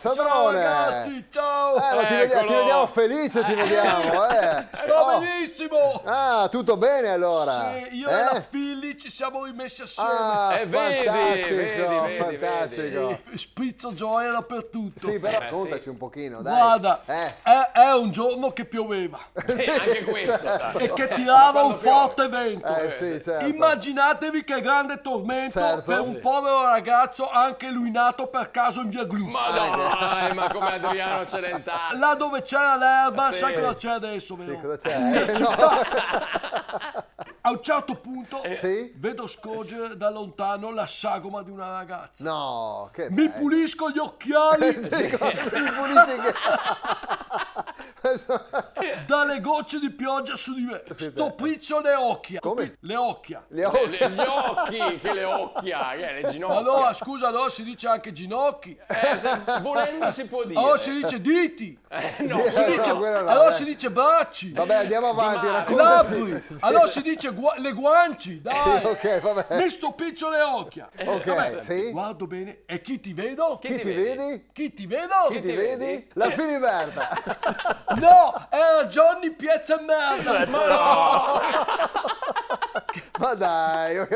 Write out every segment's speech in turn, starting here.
Sandrone! Ciao ragazzi, ciao! Ma ti vediamo felice, ti vediamo, Sto benissimo! Ah, tutto bene allora? Sì, io e la Fili ci siamo rimessi assieme. Ah, fantastico, vedi. fantastico. Sprizzo gioia dappertutto. Sì, però sì. contaci un pochino, dai. Guarda, è un giorno che pioveva Sì, anche questo. certo. e che tirava un Quando piove. forte vento. Sì, certo. Immaginatevi che grande tormento Certo. per un povero ragazzo, anche lui nato per caso in via Glu. Ma dai, ma come Adriano Celentano. Là dove c'era l'erba, Sì. sai cosa c'è adesso, vero? Sì, cosa c'è? A un certo punto Sì? vedo scorgere da lontano la sagoma di una ragazza. No, che Mi bello. pulisco gli occhiali Sì, mi pulisci che... dalle gocce di pioggia su di me. Stoprizzo le occhia. Come? Le occhia. Le occhi. Gli occhi, che le occhia, che le ginocchia. Allora, scusa, allora si dice anche ginocchi. Volendo si può dire. Allora si dice diti. No, Si dice, no, quello no, allora si dice bracci. Vabbè, andiamo avanti, male. raccontaci. Labbri. Allora si dice le guanci. Dai. Sì, ok, vabbè. Mi stopiccio le occhia. Ok, sì? Guardo bene. E chi ti vedo? Chi ti vedi? Chi ti vedo? Chi ti vedi? La Filiberta. No, era Johnny Piazza Merda. Ma no! Ma dai,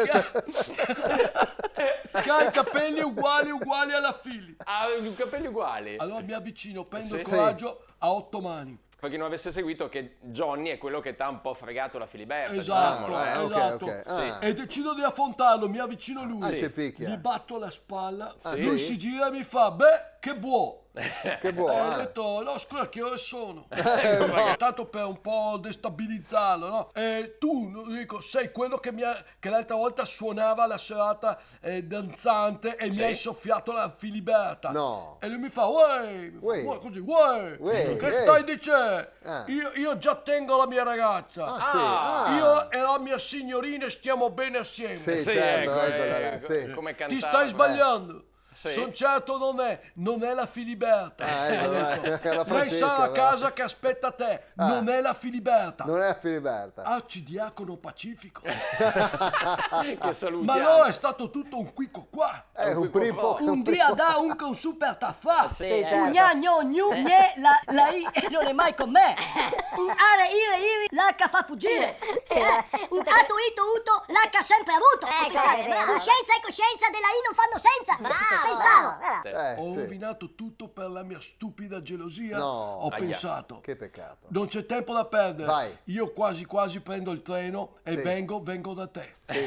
Che ha i capelli uguali alla Fili. Ha i capelli uguali. Allora mi avvicino, prendo il Sì. coraggio a 8 mani. Per chi non avesse seguito, che Johnny è quello che t'ha un po' fregato la Filiberta. Esatto, diciamolo, ok, esatto. ok. Ah. E decido di affrontarlo, mi avvicino a lui. Ah, ci picchia. Gli batto la spalla, sì? lui si gira e mi fa, beh, che buono. Che Ho buono. detto, no scusa, che ore sono? Tanto per un po' destabilizzarlo, no? E tu, dico, sei quello che l'altra volta suonava la serata danzante e mi hai soffiato la Filiberta. No. E lui mi fa, uè, così, uè, Uè, che uè. stai dicendo? Ah. Io già tengo la mia ragazza. Ah, sì. Ah. Io e la mia signorina stiamo bene assieme. Sì, Sì, certo, ecco, eccola là, ecco, sì. come Ti cantava. stai sbagliando. Sì. Son certo non è la Filiberta. Ah, ecco, Ho detto, la lei Francesca, sarà a però. casa che aspetta te, non è la Filiberta. Non è la Filiberta. Arcidiacono Pacifico. Che salutiamo. Ma allora è stato tutto un quico qua. È un primo. Un dia da un con super taffà. Un gna gno gnu gne la i non è mai con me. Un are ire l'H fa fuggire. Un atu ito uto l'H sempre avuto. Coscienza e coscienza della i non fanno senza. Pensavo. Ho Sì. rovinato tutto per la mia stupida gelosia. No. Ho Ahia. pensato. Che peccato. Non c'è tempo da perdere. Vai. Io quasi prendo il treno e Sì. vengo da te. Sì,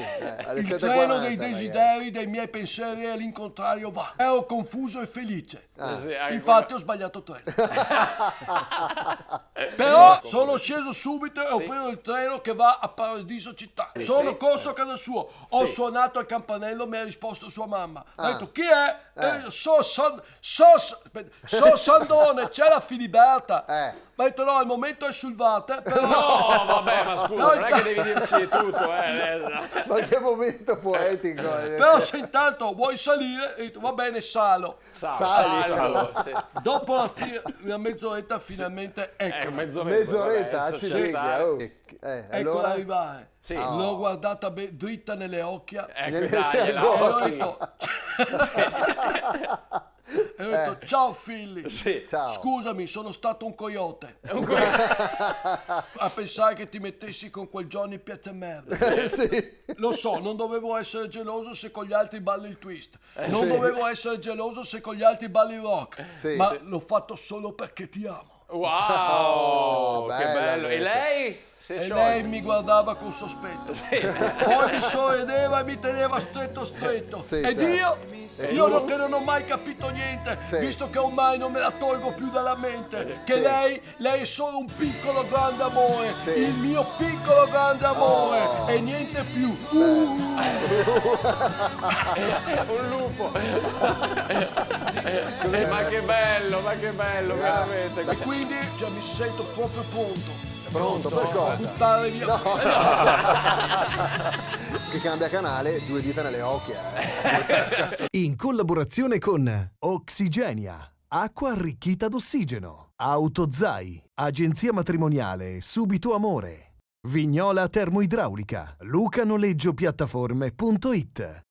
alle Il 7:40 treno dei magari. desideri, dei miei pensieri e all'incontrario va. Ero confuso e felice. Sì, anche Infatti ho sbagliato treno. Però sono sceso subito e ho preso il treno che va a Paradiso Città. Sono corso a casa sua. Ho suonato al campanello, mi ha risposto sua mamma. Ha detto chi è? So Sandrone, c'è la Filiberta. Mi ha detto no, al momento è sul water, però... No, vabbè, ma scusa, No, non è che devi dirci tutto, Ma che momento poetico. Però se intanto vuoi salire, ho detto va bene, salo. Salvo, sì. Dopo una mezz'oretta finalmente eccola. Mezz'oretta, adesso ci c'è dica. sta. Oh. Eccola Allora? arrivare. Sì. L'ho guardata dritta nelle occhia e Ecco, Ne sei dai, ho accorto. detto... e ho detto ciao Philly. Sì. Ciao. Scusami, sono stato un coyote. A pensare che ti mettessi con quel Johnny Piazza Merda. Sì. Lo so, non dovevo essere geloso se con gli altri balli il twist. Non sì. dovevo essere geloso se con gli altri balli il rock. Sì. Ma l'ho fatto solo perché ti amo. Wow, che bella bello. E questa. lei? Si è E sciolta. lei mi guardava con sospetto. Poi mi sorrideva e mi teneva stretto. Sì, Ed certo. io che non ho mai capito niente, Sì. visto che ormai non me la tolgo più dalla mente, che Sì. lei è solo un piccolo grande amore, Sì. il mio piccolo grande amore, e niente più. Un lupo. Ma che bello, veramente. E quindi mi sento proprio pronto. Pronto, per cosa? Buttare via. Che cambia canale, 2 dita nelle occhie. In collaborazione con Oxigenia, acqua arricchita d'ossigeno, Autozai, agenzia matrimoniale Subito Amore, Vignola Termoidraulica, lucanoleggiopiattaforme.it.